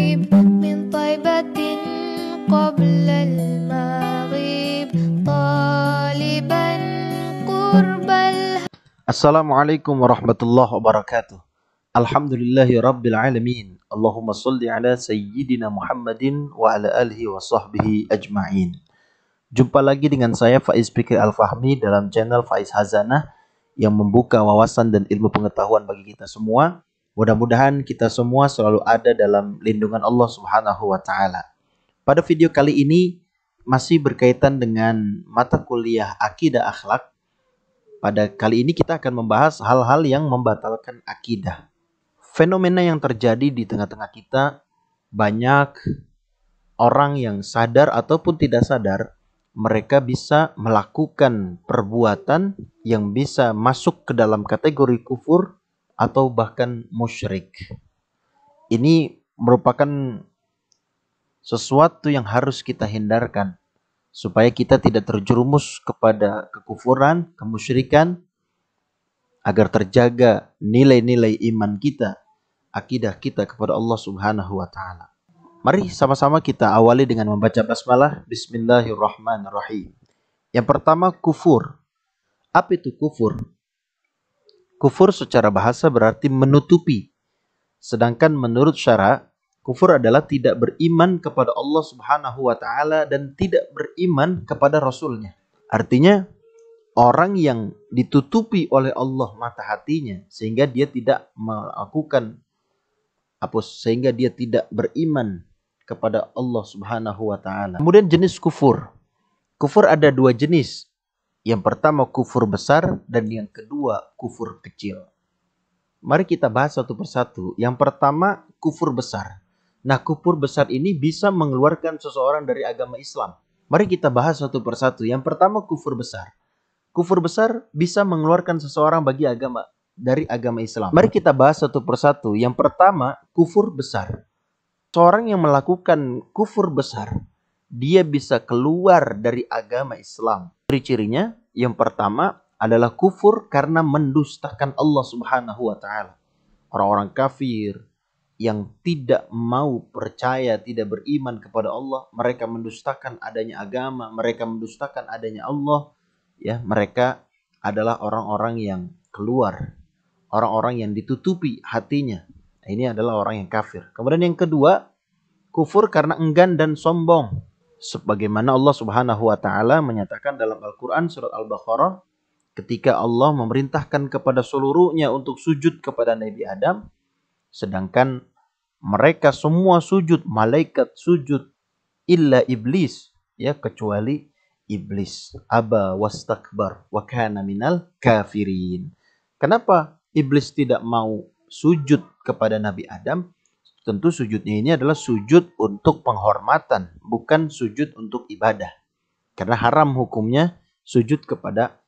من طيبة قبل المغيب طالبا قرب. Assalamualaikum warahmatullahi wabarakatuh. Alhamdulillahi rabbil alamin. Allahumma salli ala sayyidina Muhammadin wa ala alihi wa sahbihi ajma'in. Jumpa lagi dengan saya Faiz Fikri Al-Fahmi dalam channel Faiz Hazanah yang membuka wawasan dan ilmu pengetahuan bagi kita semua. Mudah-mudahan kita semua selalu ada dalam lindungan Allah Subhanahu wa taala. Pada video kali ini masih berkaitan dengan mata kuliah Akidah Akhlak. Pada kali ini kita akan membahas hal-hal yang membatalkan akidah. Fenomena yang terjadi di tengah-tengah kita, banyak orang yang sadar ataupun tidak sadar, mereka bisa melakukan perbuatan yang bisa masuk ke dalam kategori kufur atau bahkan musyrik. Ini merupakan sesuatu yang harus kita hindarkan, supaya kita tidak terjerumus kepada kekufuran, kemusyrikan, agar terjaga nilai-nilai iman kita, akidah kita kepada Allah Subhanahu wa taala. Mari sama-sama kita awali dengan membaca basmalah. Bismillahirrahmanirrahim. Yang pertama, kufur. Apa itu kufur? Kufur secara bahasa berarti menutupi. Sedangkan menurut syara, kufur adalah tidak beriman kepada Allah Subhanahu wa taala dan tidak beriman kepada Rasulnya. Artinya orang yang ditutupi oleh Allah mata hatinya sehingga dia tidak melakukan sehingga dia tidak beriman kepada Allah Subhanahu wa taala. Kemudian jenis kufur. Kufur ada dua jenis. Yang pertama kufur besar dan yang kedua kufur kecil. Mari kita bahas satu persatu. Yang pertama kufur besar. Nah, kufur besar ini bisa mengeluarkan seseorang dari agama Islam. Mari kita bahas satu persatu. Yang pertama, kufur besar. Kufur besar bisa mengeluarkan seseorang dari agama Islam. Mari kita bahas satu persatu. Yang pertama, kufur besar. Seorang yang melakukan kufur besar, dia bisa keluar dari agama Islam. Ciri-cirinya, yang pertama adalah kufur karena mendustakan Allah Subhanahu wa taala. Orang-orang kafir yang tidak mau percaya, tidak beriman kepada Allah, mereka mendustakan adanya agama, mereka mendustakan adanya Allah, ya, mereka adalah orang-orang yang keluar, orang-orang yang ditutupi hatinya. Ini adalah orang yang kafir. Kemudian yang kedua, kufur karena enggan dan sombong. Sebagaimana Allah Subhanahu wa taala menyatakan dalam Al-Qur'an surat Al-Baqarah, ketika Allah memerintahkan kepada seluruhnya untuk sujud kepada Nabi Adam, sedangkan mereka semua sujud, malaikat sujud, illa iblis, ya, kecuali iblis. Aba wastakbar wa kana minal kafirin. Kenapa iblis tidak mau sujud kepada Nabi Adam? Tentu sujudnya ini adalah sujud untuk penghormatan, bukan sujud untuk ibadah. Karena haram hukumnya sujud kepada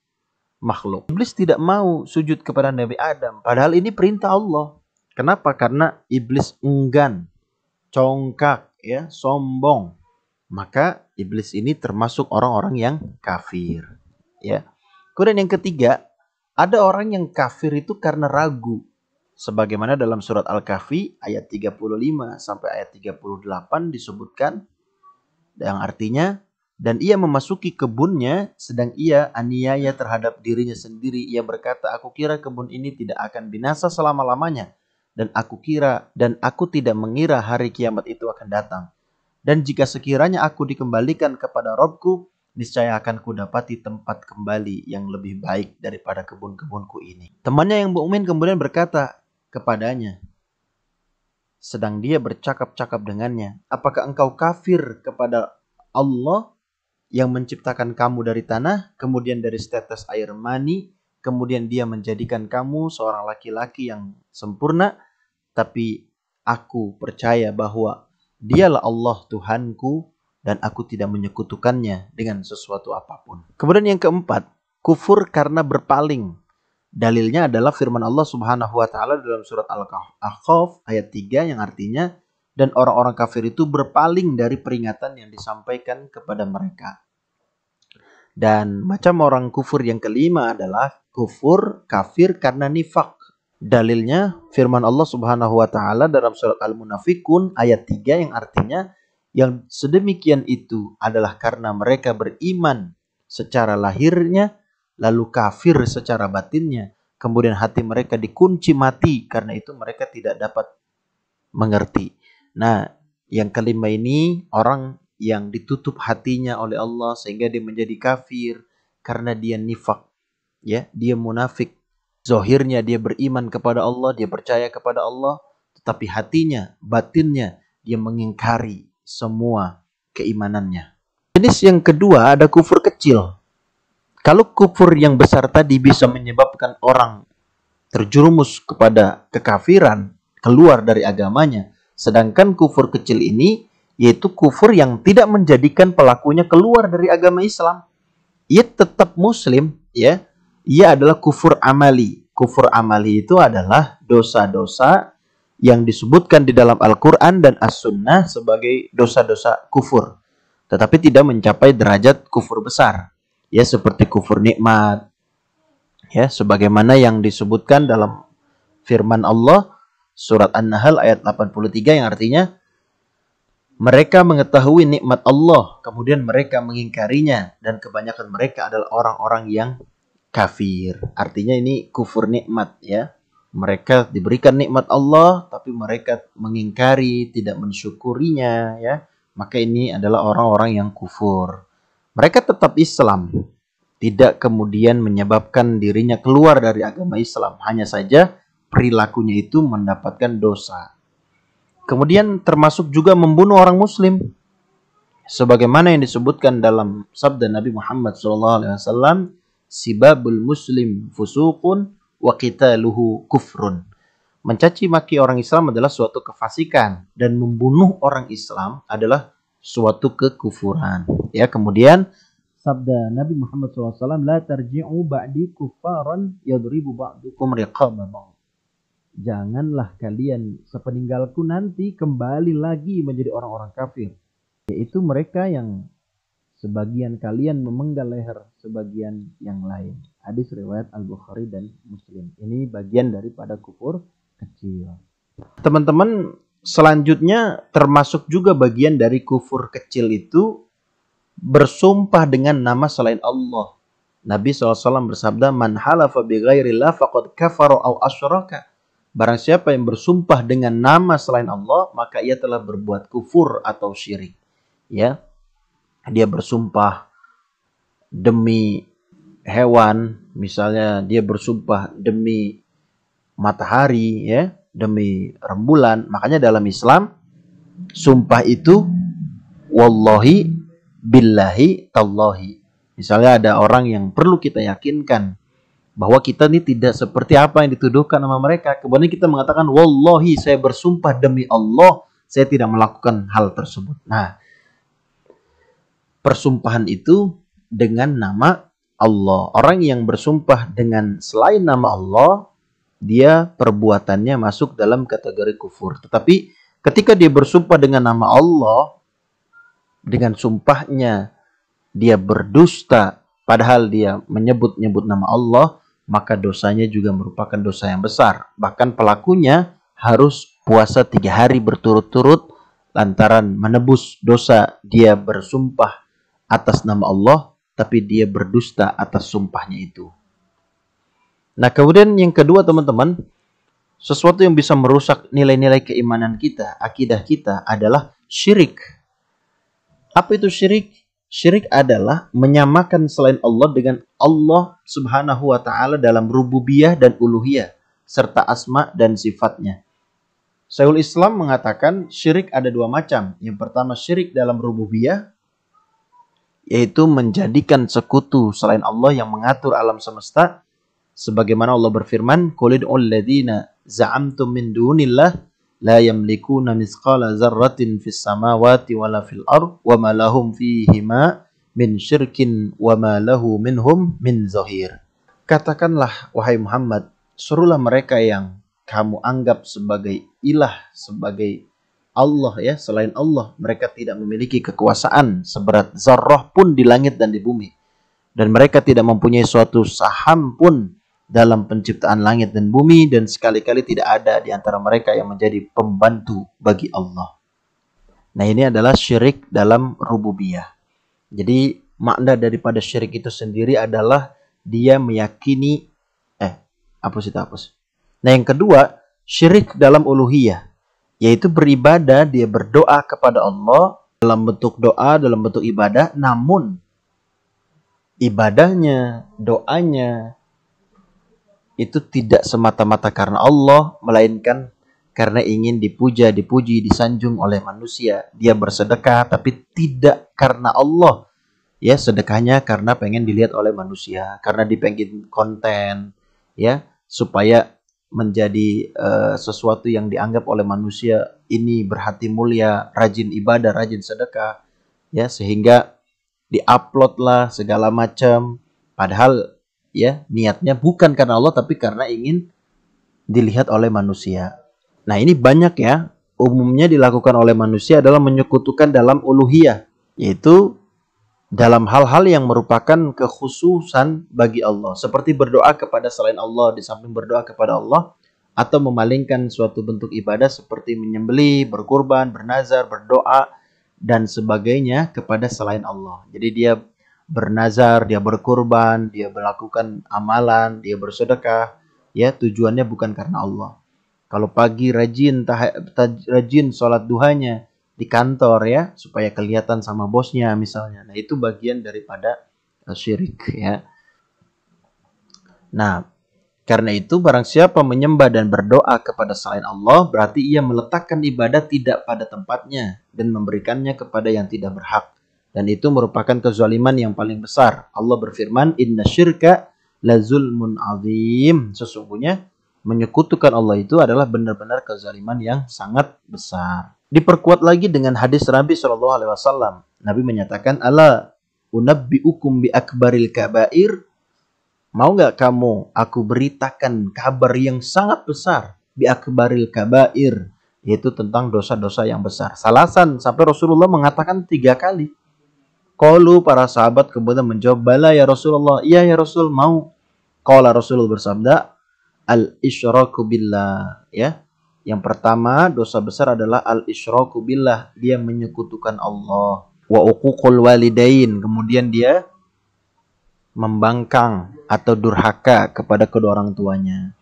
makhluk. Iblis tidak mau sujud kepada Nabi Adam, padahal ini perintah Allah. Kenapa? Karena iblis enggan, congkak, ya, sombong. Maka iblis ini termasuk orang-orang yang kafir, ya. Kemudian yang ketiga, ada orang yang kafir itu karena ragu. Sebagaimana dalam surat Al-Kahfi ayat 35 sampai ayat 38 disebutkan, yang artinya, dan ia memasuki kebunnya sedang ia aniaya terhadap dirinya sendiri. Ia berkata, aku kira kebun ini tidak akan binasa selama-lamanya. Dan aku tidak mengira hari kiamat itu akan datang. Dan jika sekiranya aku dikembalikan kepada Robku, niscaya akan kudapati tempat kembali yang lebih baik daripada kebun-kebunku ini. Temannya yang mukmin kemudian berkata kepadanya, sedang dia bercakap-cakap dengannya, apakah engkau kafir kepada Allah yang menciptakan kamu dari tanah, kemudian dari setetes air mani, kemudian dia menjadikan kamu seorang laki-laki yang sempurna, tapi aku percaya bahwa dialah Allah Tuhanku dan aku tidak menyekutukannya dengan sesuatu apapun. Kemudian yang keempat, kufur karena berpaling. Dalilnya adalah firman Allah Subhanahu wa taala dalam surat Al-Ahqaf ayat 3 yang artinya, dan orang-orang kafir itu berpaling dari peringatan yang disampaikan kepada mereka. Dan macam orang kufur yang kelima adalah kufur kafir karena nifak. Dalilnya firman Allah Subhanahu wa taala dalam surat Al-Munafiqun ayat 3 yang artinya yang sedemikian itu adalah karena mereka beriman secara lahirnya lalu kafir secara batinnya. Kemudian hati mereka dikunci mati, karena itu mereka tidak dapat mengerti. Nah, yang kelima ini orang yang ditutup hatinya oleh Allah sehingga dia menjadi kafir karena dia nifak, ya, dia munafik. Zahirnya dia beriman kepada Allah, dia percaya kepada Allah, tetapi hatinya, batinnya dia mengingkari semua keimanannya. Jenis yang kedua ada kufur kecil. Kalau kufur yang besar tadi bisa menyebabkan orang terjerumus kepada kekafiran, keluar dari agamanya, sedangkan kufur kecil ini yaitu kufur yang tidak menjadikan pelakunya keluar dari agama Islam. Ia tetap muslim, ya. Ia adalah kufur amali. Kufur amali itu adalah dosa-dosa yang disebutkan di dalam Al-Quran dan As-Sunnah sebagai dosa-dosa kufur, tetapi tidak mencapai derajat kufur besar. Ya, seperti kufur nikmat. Ya, sebagaimana yang disebutkan dalam firman Allah surat An-Nahl ayat 83 yang artinya mereka mengetahui nikmat Allah, kemudian mereka mengingkarinya, dan kebanyakan mereka adalah orang-orang yang kafir. Artinya ini kufur nikmat, ya. Mereka diberikan nikmat Allah, tapi mereka mengingkari, tidak mensyukurinya, ya. Maka ini adalah orang-orang yang kufur. Mereka tetap Islam, tidak kemudian menyebabkan dirinya keluar dari agama Islam. Hanya saja perilakunya itu mendapatkan dosa. Kemudian termasuk juga membunuh orang muslim. Sebagaimana yang disebutkan dalam sabda Nabi Muhammad SAW, sibabul muslim fusuqun wa qitaluhu kufrun. Mencaci maki orang Islam adalah suatu kefasikan dan membunuh orang Islam adalah suatu kekufuran. Ya, kemudian sabda Nabi Muhammad SAW, la tarji'u ba'di kuffaran yadribu ba'dukum riqaba ba'd. Janganlah kalian sepeninggalku nanti kembali lagi menjadi orang-orang kafir, yaitu mereka yang sebagian kalian memenggal leher sebagian yang lain. Hadis riwayat Al-Bukhari dan Muslim. Ini bagian daripada kufur kecil. Teman-teman, selanjutnya termasuk juga bagian dari kufur kecil itu bersumpah dengan nama selain Allah. Nabi SAW bersabda, man halafa bi ghairillah faqad kafara aw asyraka. Barang siapa yang bersumpah dengan nama selain Allah, maka ia telah berbuat kufur atau syirik. Ya, dia bersumpah demi hewan, misalnya dia bersumpah demi matahari, ya, demi rembulan. Makanya dalam Islam sumpah itu wallahi billahi tallahi. Misalnya ada orang yang perlu kita yakinkan bahwa kita ini tidak seperti apa yang dituduhkan sama mereka, kemudian kita mengatakan wallahi, saya bersumpah demi Allah saya tidak melakukan hal tersebut. Nah, persumpahan itu dengan nama Allah. Orang yang bersumpah dengan selain nama Allah, dia perbuatannya masuk dalam kategori kufur. Tetapi ketika dia bersumpah dengan nama Allah, dengan sumpahnya dia berdusta, padahal dia menyebut-nyebut nama Allah, maka dosanya juga merupakan dosa yang besar. Bahkan pelakunya harus puasa 3 hari berturut-turut lantaran menebus dosa dia bersumpah atas nama Allah, tapi dia berdusta atas sumpahnya itu. Nah, kemudian yang kedua teman-teman, sesuatu yang bisa merusak nilai-nilai keimanan kita, akidah kita adalah syirik. Apa itu syirik? Syirik adalah menyamakan selain Allah dengan Allah Subhanahu wa Ta'ala dalam rububiyah dan uluhiyah, serta asma dan sifatnya. Syekhul Islam mengatakan syirik ada 2 macam. Yang pertama syirik dalam rububiyah, yaitu menjadikan sekutu selain Allah yang mengatur alam semesta, sebagaimana Allah berfirman, qul ud'ul ladzina za'amtum min dunillah la yamlikuna mithqala dzarratin fis samawati wala fil ard wa ma lahum fihima min syirkin wa ma lahu minhum min zahir. Katakanlah wahai Muhammad, serulah mereka yang kamu anggap sebagai ilah, sebagai Allah, ya, selain Allah. Mereka tidak memiliki kekuasaan seberat zarrah pun di langit dan di bumi, dan mereka tidak mempunyai suatu saham pun dalam penciptaan langit dan bumi, dan sekali-kali tidak ada di antara mereka yang menjadi pembantu bagi Allah. Nah, ini adalah syirik dalam rububiyah. Jadi makna daripada syirik itu sendiri adalah dia meyakini hapus. Nah, yang kedua, syirik dalam uluhiyah, yaitu beribadah, dia berdoa kepada Allah dalam bentuk doa, dalam bentuk ibadah, namun ibadahnya, doanya itu tidak semata-mata karena Allah, melainkan karena ingin dipuja, dipuji, disanjung oleh manusia. Dia bersedekah tapi tidak karena Allah. Ya, sedekahnya karena pengen dilihat oleh manusia, karena dipengen konten, ya, supaya menjadi sesuatu yang dianggap oleh manusia ini berhati mulia, rajin ibadah, rajin sedekah, ya, sehingga diupload lah segala macam. Padahal ya niatnya bukan karena Allah tapi karena ingin dilihat oleh manusia. Nah, ini banyak ya, umumnya dilakukan oleh manusia adalah menyekutukan dalam uluhiyah, yaitu dalam hal-hal yang merupakan kekhususan bagi Allah, seperti berdoa kepada selain Allah di samping berdoa kepada Allah, atau memalingkan suatu bentuk ibadah seperti menyembelih, berkurban, bernazar, berdoa dan sebagainya kepada selain Allah. Jadi dia bernazar, dia berkurban, dia melakukan amalan, dia bersedekah, ya, tujuannya bukan karena Allah. Kalau pagi rajin sholat duhanya di kantor, ya, supaya kelihatan sama bosnya misalnya. Nah, itu bagian daripada syirik, ya. Nah, karena itu barang siapa menyembah dan berdoa kepada selain Allah, berarti ia meletakkan ibadah tidak pada tempatnya dan memberikannya kepada yang tidak berhak. Dan itu merupakan kezaliman yang paling besar. Allah berfirman, "Inna syirka la zulmun azim." Sesungguhnya menyekutukan Allah itu adalah benar-benar kezaliman yang sangat besar. Diperkuat lagi dengan hadis Nabi SAW. Nabi menyatakan, "Ala unabbi'ukum bi akbaril kabair." Mau nggak kamu aku beritakan kabar yang sangat besar, bi akbaril kabair, yaitu tentang dosa-dosa yang besar. Salasan, sampai Rasulullah mengatakan 3 kali. Qalu, para sahabat kemudian menjawab, "Bala ya Rasulullah." Iya ya Rasul, mau. Qala, Rasulullah bersabda, "Al-isyraku billah." Ya. Yang pertama, dosa besar adalah al-isyraku billah, dia menyekutukan Allah. Wa uququl walidain, kemudian dia membangkang atau durhaka kepada kedua orang tuanya.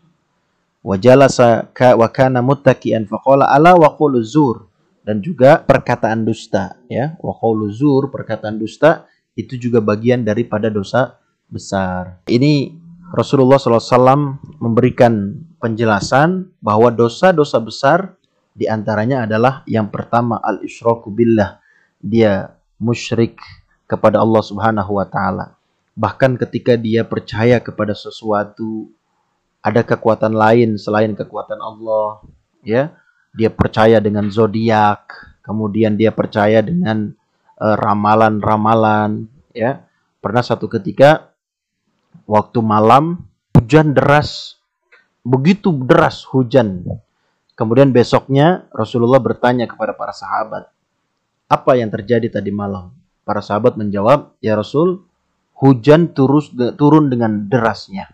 Wa jalasa wa kana muttaqian faqala ala wa qulu zur, dan juga perkataan dusta, ya. Wa qulu zur, perkataan dusta, itu juga bagian daripada dosa besar. Ini Rasulullah SAW memberikan penjelasan bahwa dosa-dosa besar diantaranya adalah yang pertama al-isyraku billah, dia musyrik kepada Allah Subhanahu wa taala. Bahkan ketika dia percaya kepada sesuatu, ada kekuatan lain selain kekuatan Allah, ya. Dia percaya dengan zodiak, kemudian dia percaya dengan ramalan-ramalan, ya. Pernah satu ketika waktu malam hujan deras, begitu deras hujan. Kemudian besoknya Rasulullah bertanya kepada para sahabat, "Apa yang terjadi tadi malam?" Para sahabat menjawab, "Ya Rasul, hujan turun dengan derasnya."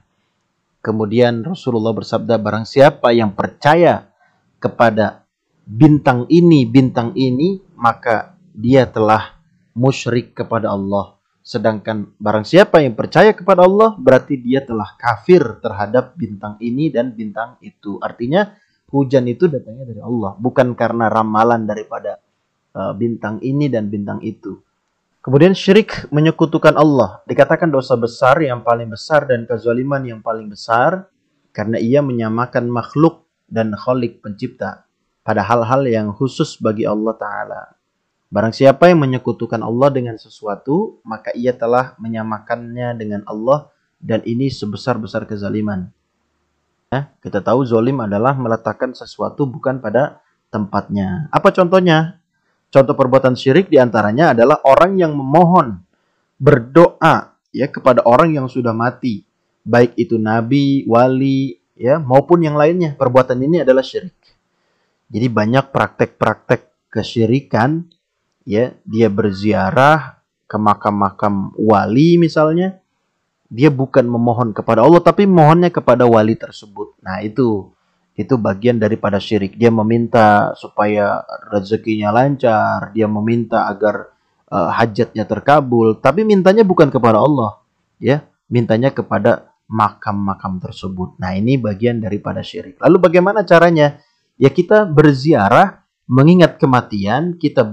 Kemudian Rasulullah bersabda, "Barang siapa yang percaya kepada bintang ini, maka dia telah musyrik kepada Allah. Sedangkan barang siapa yang percaya kepada Allah, berarti dia telah kafir terhadap bintang ini dan bintang itu." Artinya hujan itu datangnya dari Allah, bukan karena ramalan daripada bintang ini dan bintang itu. Kemudian syirik menyekutukan Allah, dikatakan dosa besar yang paling besar dan kezaliman yang paling besar karena ia menyamakan makhluk dan khalik pencipta pada hal-hal yang khusus bagi Allah Ta'ala. Barang siapa yang menyekutukan Allah dengan sesuatu, maka ia telah menyamakannya dengan Allah, dan ini sebesar-besar kezaliman. Ya, kita tahu zalim adalah meletakkan sesuatu bukan pada tempatnya. Apa contohnya? Contoh perbuatan syirik diantaranya adalah orang yang memohon, berdoa, ya, kepada orang yang sudah mati, baik itu nabi, wali, ya, maupun yang lainnya. Perbuatan ini adalah syirik. Jadi banyak praktek-praktek kesyirikan, ya, dia berziarah ke makam-makam wali misalnya, Dia bukan memohon kepada Allah, tapi mohonnya kepada wali tersebut. Nah, itu bagian daripada syirik. Dia meminta supaya rezekinya lancar, dia meminta agar hajatnya terkabul, tapi mintanya bukan kepada Allah, ya, mintanya kepada makam-makam tersebut. Nah, ini bagian daripada syirik. Lalu bagaimana caranya? Ya, kita berziarah, mengingat kematian, kita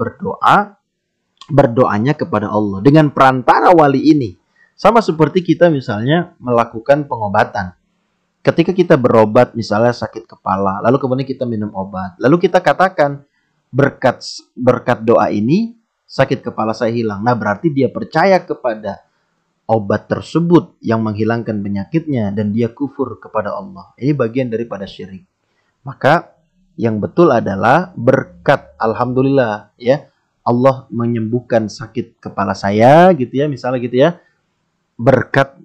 berdoanya kepada Allah dengan perantara wali ini. Sama seperti kita misalnya melakukan pengobatan. Ketika kita berobat, misalnya sakit kepala, lalu kemudian kita minum obat, lalu kita katakan, berkat doa ini, sakit kepala saya hilang. Nah, berarti dia percaya kepada obat tersebut yang menghilangkan penyakitnya, dan dia kufur kepada Allah. Ini bagian daripada syirik. Maka yang betul adalah berkat, alhamdulillah, ya, Allah menyembuhkan sakit kepala saya, gitu ya, misalnya gitu ya, berkat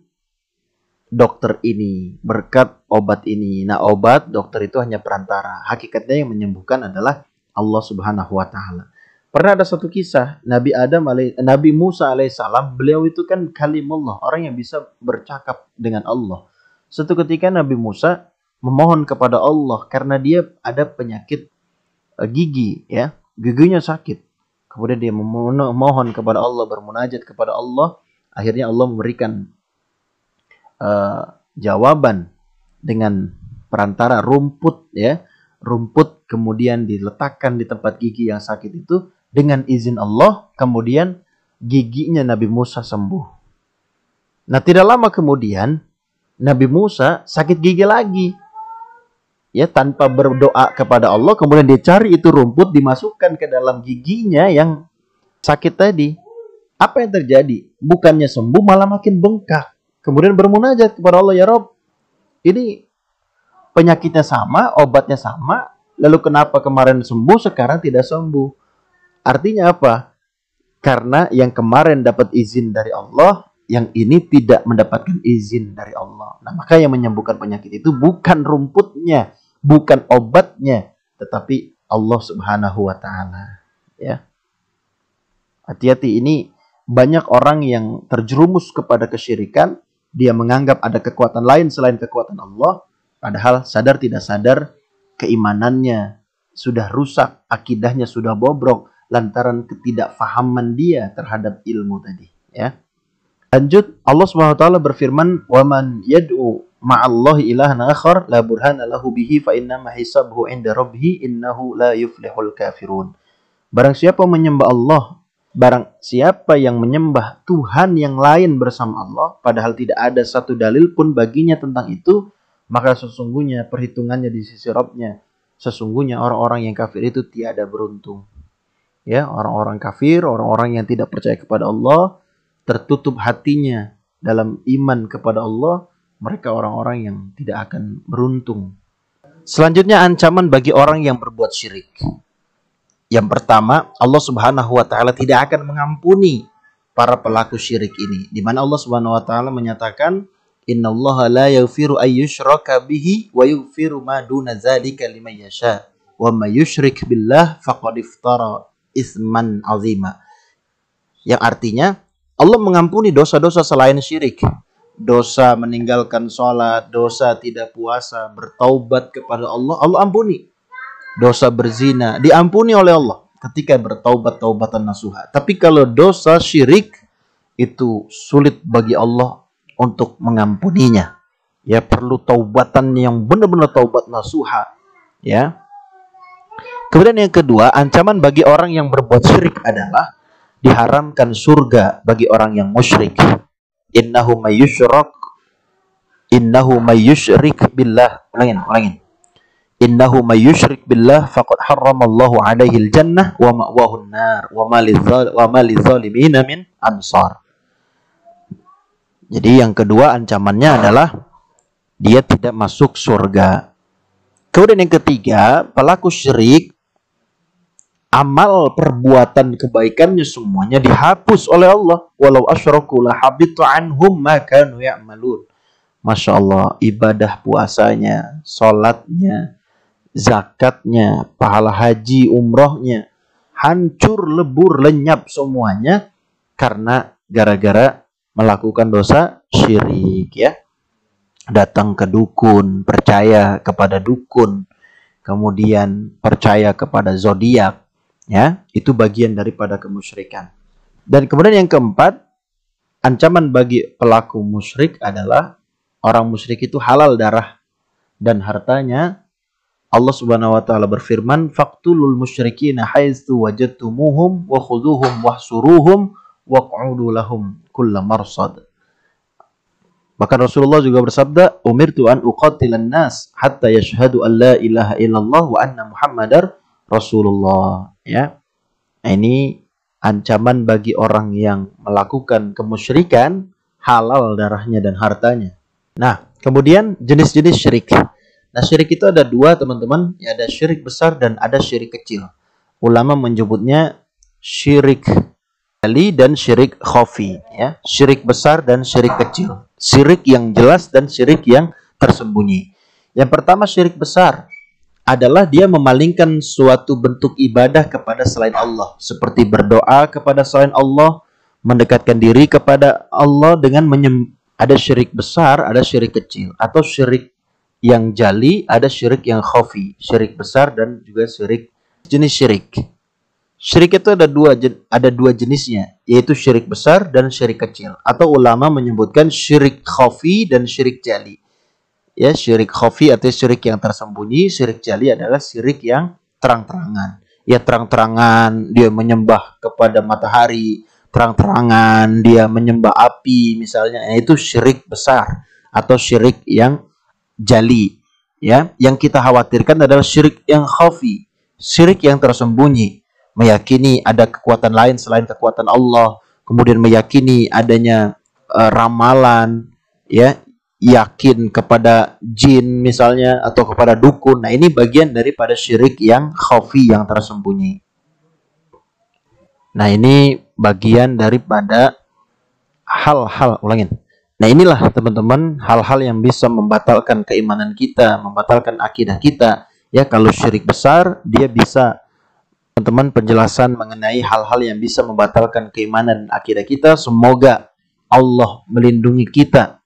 dokter ini, berkat obat ini. Nah, obat, dokter itu hanya perantara. Hakikatnya yang menyembuhkan adalah Allah Subhanahu wa taala. Pernah ada satu kisah, Nabi Musa alaihissalam, beliau itu kan kalimullah, orang yang bisa bercakap dengan Allah. Suatu ketika Nabi Musa memohon kepada Allah karena dia ada penyakit gigi, ya, giginya sakit. Kemudian dia memohon kepada Allah, bermunajat kepada Allah. Akhirnya Allah memberikan jawaban dengan perantara rumput, ya, rumput kemudian diletakkan di tempat gigi yang sakit itu dengan izin Allah. Kemudian giginya Nabi Musa sembuh. Nah, tidak lama kemudian Nabi Musa sakit gigi lagi, ya, tanpa berdoa kepada Allah. Kemudian dia cari itu rumput, dimasukkan ke dalam giginya yang sakit tadi. Apa yang terjadi? Bukannya sembuh, malah makin bengkak. Kemudian bermunajat kepada Allah, ya Rob, ini penyakitnya sama, obatnya sama, lalu kenapa kemarin sembuh, sekarang tidak sembuh? Artinya apa? Karena yang kemarin dapat izin dari Allah, yang ini tidak mendapatkan izin dari Allah. Nah, maka yang menyembuhkan penyakit itu bukan rumputnya, bukan obatnya, tetapi Allah Subhanahu wa taala, ya. Hati-hati, ini banyak orang yang terjerumus kepada kesyirikan. Dia menganggap ada kekuatan lain selain kekuatan Allah, padahal sadar tidak sadar keimanannya sudah rusak, akidahnya sudah bobrok lantaran ketidakfahaman dia terhadap ilmu tadi, ya. Lanjut, Allah Subhanahu wa taala berfirman, "Wa man yad'u ma'allahi ilahan akhar la burhana lahu bihi fa innama hisabuhu 'inda rabbih innahu la yuflihul kafirun." Barang siapa menyembah Allah, barang siapa yang menyembah Tuhan yang lain bersama Allah, padahal tidak ada satu dalil pun baginya tentang itu, maka sesungguhnya perhitungannya di sisi Rabb-nya, sesungguhnya orang-orang yang kafir itu tiada beruntung. Ya, orang-orang kafir, orang-orang yang tidak percaya kepada Allah, tertutup hatinya dalam iman kepada Allah, mereka orang-orang yang tidak akan beruntung. Selanjutnya, ancaman bagi orang yang berbuat syirik. Yang pertama, Allah Subhanahu wa taala tidak akan mengampuni para pelaku syirik ini. Di mana Allah Subhanahu wa taala menyatakan, "Innallaha la yaghfiru ay yushraka bihi wa yaghfiru ma duna dzalika liman yasha. Wa may yusyrik billah faqad iftara itsman 'azima." Yang artinya, Allah mengampuni dosa-dosa selain syirik. Dosa meninggalkan sholat, dosa tidak puasa, bertaubat kepada Allah, Allah ampuni. Dosa berzina diampuni oleh Allah ketika bertaubat taubatan nasuha. Tapi kalau dosa syirik itu sulit bagi Allah untuk mengampuninya. Ya, perlu taubatan yang benar-benar taubat nasuha, ya. Kemudian yang kedua, ancaman bagi orang yang berbuat syirik adalah diharamkan surga bagi orang yang musyrik. Innahu may yusyrik billah. Ulangin. Innahu may yusyrik billah faqad harramallahu alaihil jannah wa ma'wahun nar wa ma lidzalimina min ansar. Jadi yang kedua ancamannya adalah dia tidak masuk surga. Kemudian yang ketiga, pelaku syirik, amal perbuatan kebaikannya semuanya dihapus oleh Allah. Walau asyraku la habitu anhum ma kanu ya'malun. Masya Allah, ibadah puasanya, salatnya, zakatnya, pahala haji, umrohnya, hancur, lebur, lenyap semuanya karena gara-gara melakukan dosa syirik ya. Datang ke dukun, percaya kepada dukun, kemudian percaya kepada zodiak, ya, itu bagian daripada kemusyrikan. Dan kemudian yang keempat, ancaman bagi pelaku musyrik adalah orang musyrik itu halal darah dan hartanya. Allah Subhanahu wa taala berfirman, "Faqtulul musyrikina haitsu wajadtumuhum wa khudhuhum wahsuruhum waq'udu lahum kulla marsad." Bahkan Rasulullah juga bersabda, "Umirtu an uqatilan nas hatta yashhadu an la ilaha illallah wa anna Muhammadar Rasulullah." Ya. Nah, ini ancaman bagi orang yang melakukan kemusyrikan, halal darahnya dan hartanya. Nah, kemudian jenis-jenis syirik. Nah, syirik itu ada dua, teman-teman. Ya, ada syirik besar dan ada syirik kecil. Ulama menyebutnya syirik jali dan syirik khafi, ya. Syirik besar dan syirik kecil. Syirik yang jelas dan syirik yang tersembunyi. Yang pertama, syirik besar adalah dia memalingkan suatu bentuk ibadah kepada selain Allah, seperti berdoa kepada selain Allah, mendekatkan diri kepada Allah dengan ada syirik besar, ada syirik kecil, atau syirik yang jali, ada syirik yang khafi, syirik besar dan juga syirik jenis syirik. Syirik itu ada dua jenisnya, yaitu syirik besar dan syirik kecil. Atau ulama menyebutkan syirik khafi dan syirik jali. Ya, syirik khafi atau syirik yang tersembunyi, syirik jali adalah syirik yang terang-terangan. Ya, terang-terangan dia menyembah kepada matahari, terang-terangan dia menyembah api misalnya. Itu syirik besar atau syirik yang jali. Ya, yang kita khawatirkan adalah syirik yang khafi, syirik yang tersembunyi. Meyakini ada kekuatan lain selain kekuatan Allah, kemudian meyakini adanya ramalan, ya, yakin kepada jin misalnya atau kepada dukun. Nah, ini bagian daripada syirik yang khafi, yang tersembunyi. Nah, ini bagian daripada hal-hal, ulangin. Nah, inilah teman-teman hal-hal yang bisa membatalkan keimanan kita, membatalkan akidah kita. Ya, kalau syirik besar, dia bisa, teman-teman, penjelasan mengenai hal-hal yang bisa membatalkan keimanan dan akidah kita. Semoga Allah melindungi kita,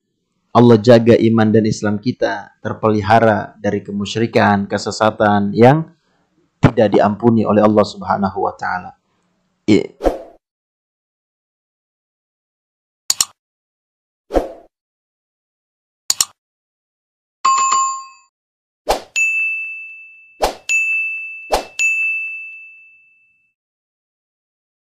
Allah jaga iman dan Islam kita terpelihara dari kemusyrikan, kesesatan yang tidak diampuni oleh Allah Subhanahu wa taala.